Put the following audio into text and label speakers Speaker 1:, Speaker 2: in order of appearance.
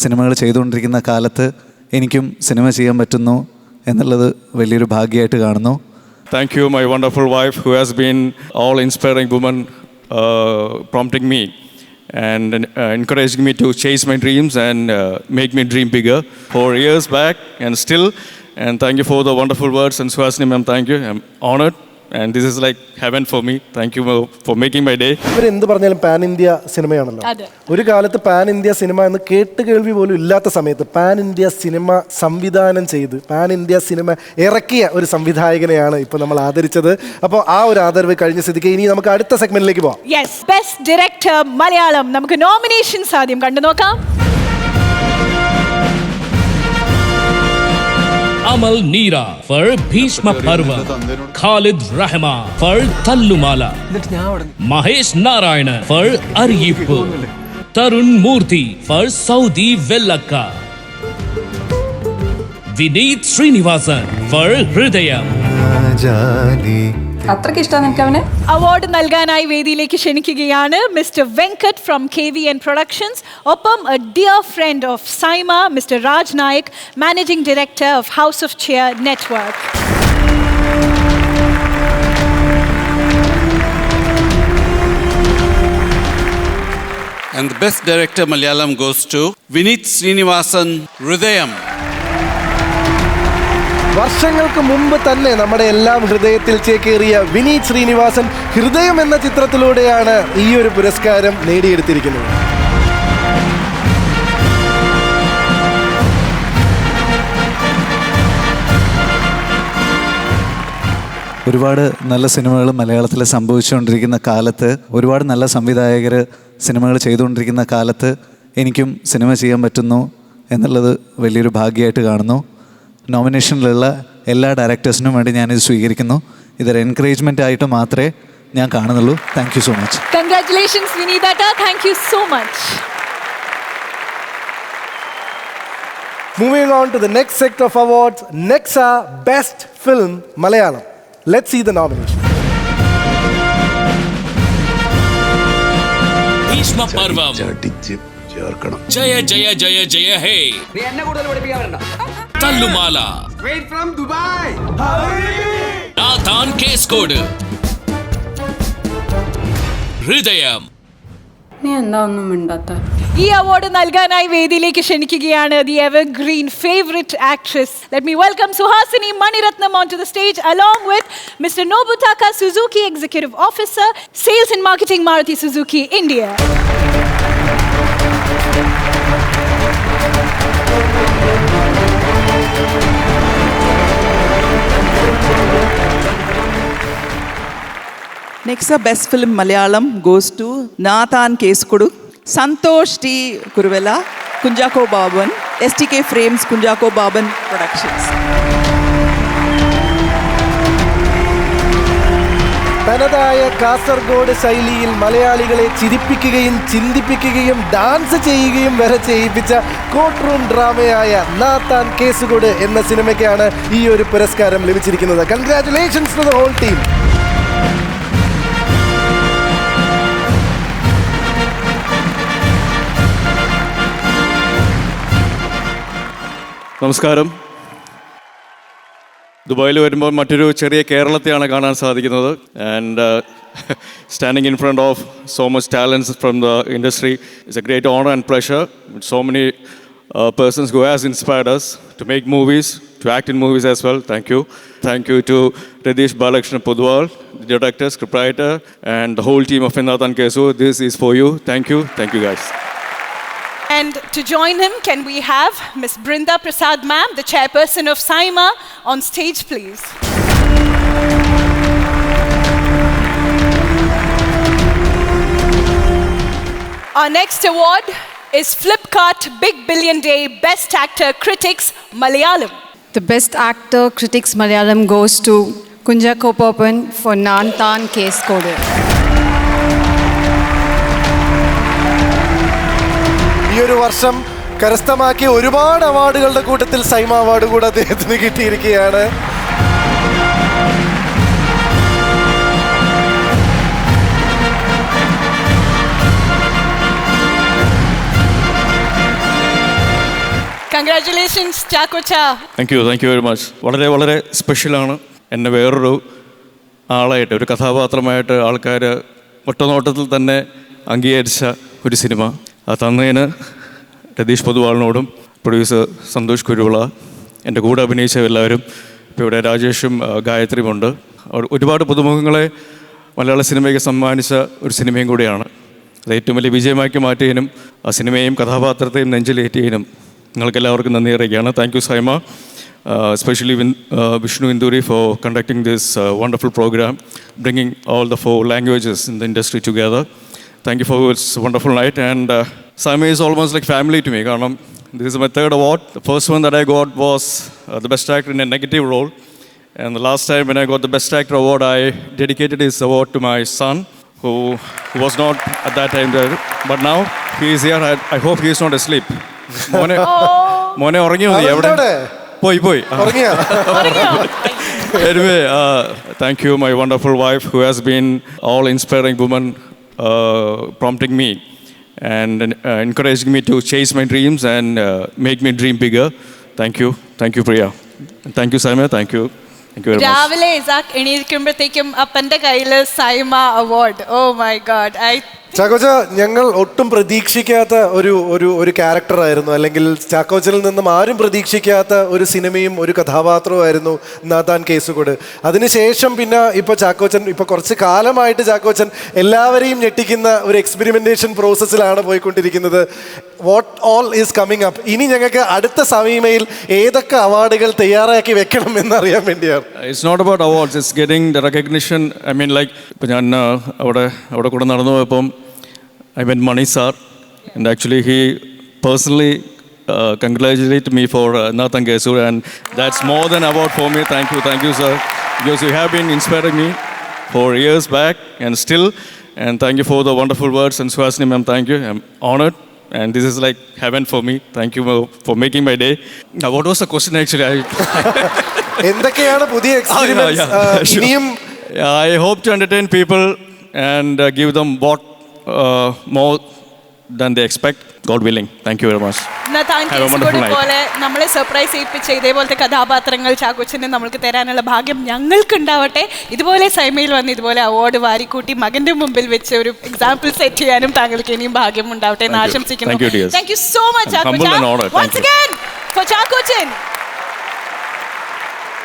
Speaker 1: സിനിമകൾ ചെയ്തുകൊണ്ടിരിക്കുന്ന കാലത്ത് എനിക്കും സിനിമ ചെയ്യാൻ പറ്റുന്നു എന്നുള്ളത് വലിയൊരു ഭാഗ്യമായിട്ട് കാണുന്നു.
Speaker 2: Thank you, my wonderful wife, who has been all inspiring woman, prompting me and encouraging me to chase my dreams and make me dream bigger 4 years back and still. And thank you for the wonderful words. And Suhasini ma'am, thank you. I'm honored. And this is like heaven for me. Thank you for making my day.
Speaker 3: ഇവരെന്ത് പറഞ്ഞാലും pan India സിനിമയാണല്ലോ. ഒരു കാലത്ത് pan India cinema എന്ന് കേട്ട് കേൾവി പോലും ഇല്ലാത്ത സമയത്ത് പാൻ ഇന്ത്യ സിനിമ സംവിധാനം ചെയ്ത് പാൻ ഇന്ത്യ സിനിമ ഇറക്കിയ ഒരു സംവിധായകനെയാണ് ഇപ്പൊ നമ്മൾ ആദരിച്ചത്. അപ്പോൾ ആ ഒരു ആദരവ് കഴിഞ്ഞ സ്ഥിതിക്ക് ഇനി നമുക്ക് അടുത്ത സെഗ്മെന്റിലേക്ക് പോവാം.
Speaker 4: Yes, best director Malayalam. നമുക്ക് നോമിനേഷൻസ് ആദ്യം കണ്ടു നോക്കാം.
Speaker 5: Amal Neera for Bhishma Parva, Khalid Rahma for Tallumala, Mahesh Narayana for Ariyippu, Tarun Murthy for Saudi Vellakka, Vineet Srinivasan for Hridayam.
Speaker 6: അത്രയ്ക്ക് ഇഷ്ടമാണ് എനിക്ക് അവനെ.
Speaker 4: അവാർഡ് നൽകാനായി വേദിയിലേക്ക് ക്ഷണിക്കുകയാണ് mister Venkat from KVN productions. ഒപ്പം a dear friend of SIIMA, mister Raj Nayak, managing director of house of cheer network.
Speaker 7: And the best director Malayalam goes to Vineet Srinivasan, Hridayam.
Speaker 3: വർഷങ്ങൾക്ക് മുമ്പ് തന്നെ നമ്മുടെ എല്ലാം ഹൃദയത്തിൽ ചേക്കേറിയ വിനീത് ശ്രീനിവാസൻ ഹൃദയം എന്ന ചിത്രത്തിലൂടെയാണ് ഈ ഒരു പുരസ്കാരം നേടിയെടുത്തിരിക്കുന്നത്.
Speaker 1: ഒരുപാട് നല്ല സിനിമകൾ മലയാളത്തിൽ സംഭവിച്ചുകൊണ്ടിരിക്കുന്ന കാലത്ത്, ഒരുപാട് നല്ല സംവിധായകർ സിനിമകൾ ചെയ്തുകൊണ്ടിരിക്കുന്ന കാലത്ത് എനിക്കും സിനിമ ചെയ്യാൻ പറ്റുന്നു എന്നുള്ളത് വലിയൊരു ഭാഗ്യമായിട്ട് കാണുന്നു. നോമിനേഷനിലുള്ള എല്ലാ ഡയറക്ടേഴ്സിനും വേണ്ടി ഞാനിത് സ്വീകരിക്കുന്നു. ഇതൊരു എൻകറേജ്മെൻ്റ് ആയിട്ട് മാത്രമേ ഞാൻ കാണുന്നുള്ളൂ. Thank you so much.
Speaker 4: Congratulations വിനീതാട്ട. Thank you so much.
Speaker 3: Moving on to the next set of awards, Nexa Best Film Malayalam. Let's see the nomination.
Speaker 5: Bhishma Parva, Jaya Jaya Jaya Jaya Hey, Tallumala,
Speaker 8: Wait from Dubai.
Speaker 5: Nathan Case Code, Hridayam.
Speaker 6: നീ എന്താ ഒന്നും മിണ്ടാത്ത?
Speaker 4: ഈ award നൽകാനായി വേദിയിലേക്ക് ക്ഷണിക്കുകയാണ് the evergreen favourite actress. Let me welcome Suhasini Mani Ratnam on to the stage along with mister Nobutaka Suzuki, executive officer, sales and marketing, Maruti Suzuki India.
Speaker 9: Next Best Film Malayalam goes to Nathan Keskodu, Santosh T. Kuruvella, Kunjako Baban, STK Frames, Kunjako Baban Productions.
Speaker 3: തനതായ കാസർഗോഡ് ശൈലിയിൽ മലയാളികളെ ചിരിപ്പിക്കുകയും ചിന്തിപ്പിക്കുകയും dance ചെയ്യുകയും വരെ ചെയ്യിപ്പിച്ച court room ഡ്രാമയായ നാത്താൻ കേസുകോട് എന്ന സിനിമയ്ക്കാണ് ഈ ഒരു പുരസ്കാരം ലഭിച്ചിരിക്കുന്നത്. Congratulations to the whole team.
Speaker 2: നമസ്കാരം. ദുബായിൽ വരുമ്പോൾ മറ്റൊരു ചെറിയ കേരളത്തെയാണ് കാണാൻ സാധിക്കുന്നത്. And standing in front of so much talents from the industry it's a great honour and pleasure. So many persons who has inspired us to make movies, to act in movies as well. Thank you. Thank you to Radish Balakrishna Pudwal, the director, scriptwriter, and the whole team of Nathan Kesu. This is for you. Thank you. Thank you, guys.
Speaker 4: And to join him, can we have Ms. Brinda Prasad ma'am, the chairperson of SIMA, on stage, please. Our next award is Flipkart Big Billion Day Best Actor Critics Malayalam.
Speaker 6: The Best Actor Critics Malayalam goes to Kunjako Baban for Nathan Keskodu.
Speaker 3: ഈ ഒരു വർഷം കരസ്ഥമാക്കിയ ഒരുപാട് അവാർഡുകളുടെ കൂട്ടത്തിൽ Saima award കൂടെ അദ്ദേഹത്തിന് കിട്ടിയിരിക്കുകയാണ്.
Speaker 4: Congratulations ചാക്കോച്ച.
Speaker 2: Thank you very much. വളരെ വളരെ സ്പെഷ്യലാണ്. എന്നെ വേറൊരു ആളായിട്ട്, ഒരു കഥാപാത്രമായിട്ട് ആൾക്കാർ ഒറ്റനോട്ടത്തിൽ തന്നെ അംഗീകരിച്ച ഒരു സിനിമ. അത് തന്നതിന് രതീഷ് പൊതുവാളിനോടും പ്രൊഡ്യൂസർ സന്തോഷ് കുരുവിള, എൻ്റെ കൂടെ അഭിനയിച്ച എല്ലാവരും, ഇപ്പോൾ ഇവിടെ രാജേഷും ഗായത്രിയുമുണ്ട്. ഒരുപാട് പുതുമുഖങ്ങളെ മലയാള സിനിമയ്ക്ക് സമ്മാനിച്ച ഒരു സിനിമയും കൂടിയാണ്. അത് ഏറ്റവും വലിയ വിജയമാക്കി മാറ്റിയതിനും ആ സിനിമയെയും കഥാപാത്രത്തെയും നെഞ്ചിലേറ്റിയതിനും നിങ്ങൾക്കെല്ലാവർക്കും നന്ദി അറിയിക്കുകയാണ്. Thank you Saima, especially Vishnu Induri for conducting this wonderful program, bringing all the 4 languages in the industry together. Thank you for this wonderful night. And Saima is almost like family to me. This is my 3rd award. The first one that I got was the best actor in a negative role. And the last time when I got the best actor award, I dedicated this award to my son, who was not at that time there. But now he is here. I hope he is not asleep. മോനെ ഉറങ്ങിയോ നീ? എവിടെ പോയി Anyway, thank you, my wonderful wife, who has been all inspiring woman, prompting me and encouraging me to chase my dreams and make me dream bigger. Thank you, Priya. Thank you, Saima. Thank you very much.
Speaker 4: രാവിലെ ഇസാക്ക് എണീക്കുമ്പോഴത്തേക്കും അപ്പൻ്റെ കയ്യിൽ SIIMA award. Oh my god.
Speaker 3: ചാക്കോച്ച, ഞങ്ങൾ ഒട്ടും പ്രതീക്ഷിക്കാത്ത ഒരു ക്യാരക്ടറായിരുന്നു, അല്ലെങ്കിൽ ചാക്കോച്ചനിൽ നിന്നും ആരും പ്രതീക്ഷിക്കാത്ത ഒരു സിനിമയും ഒരു കഥാപാത്രവുമായിരുന്നു നാഥാൻ കേസുകോട്. അതിനുശേഷം പിന്നെ ഇപ്പോൾ ചാക്കോച്ചൻ കുറച്ച് കാലമായിട്ട് ചാക്കോച്ചൻ എല്ലാവരെയും ഞെട്ടിക്കുന്ന ഒരു എക്സ്പെരിമെൻറ്റേഷൻ പ്രോസസ്സിലാണ് പോയിക്കൊണ്ടിരിക്കുന്നത്. What all is coming up? ഇനി ഞങ്ങൾക്ക് അടുത്ത സമയമയിൽ ഏതൊക്കെ അവാർഡുകൾ തയ്യാറാക്കി വെക്കണം എന്നറിയാൻ വേണ്ടിയാണ്.
Speaker 2: It's not about awards, it's getting the recognition. I mean, like, ഇപ്പോൾ ഞാൻ അവിടെ കൂടെ നടന്നു പോയപ്പം I met Mani sir, and actually he personally congratulated me for Nathan Kesur, and that's more than award for me. Thank you sir, because you have been inspiring me for years back and still, and thank you for the wonderful words. And Suhasini ma'am, thank you. I'm honored, and this is like heaven for me. Thank you for making my day. Now, what was the question actually?
Speaker 3: എന്തൊക്കെയാണ് പുതിയ experience ഇനിയും?
Speaker 2: I hope to entertain people and give them what more than they expect, God willing. Thank you very much.
Speaker 4: പോലെ നമ്മളെ surprise ചെയ്യിപ്പിച്ച ഇതേപോലത്തെ കഥാപാത്രങ്ങൾ ചാക്കോച്ചനെ നമ്മൾക്ക് തരാനുള്ള ഭാഗ്യം ഞങ്ങൾക്ക് ഉണ്ടാവട്ടെ. ഇതുപോലെ സൈമയിൽ വന്ന് ഇതുപോലെ അവാർഡ് വാരിക്കൂട്ടി മകന്റെ മുമ്പിൽ വെച്ച് ഒരു എക്സാമ്പിൾ സെറ്റ് ചെയ്യാനും താങ്കൾക്ക് ഇനിയും ഭാഗ്യം ഉണ്ടാവട്ടെ എന്ന് ആശംസിക്കുന്നു.
Speaker 2: Thank you, dears.
Speaker 4: Thank you so much, Chakochan. Once again for Chakochan.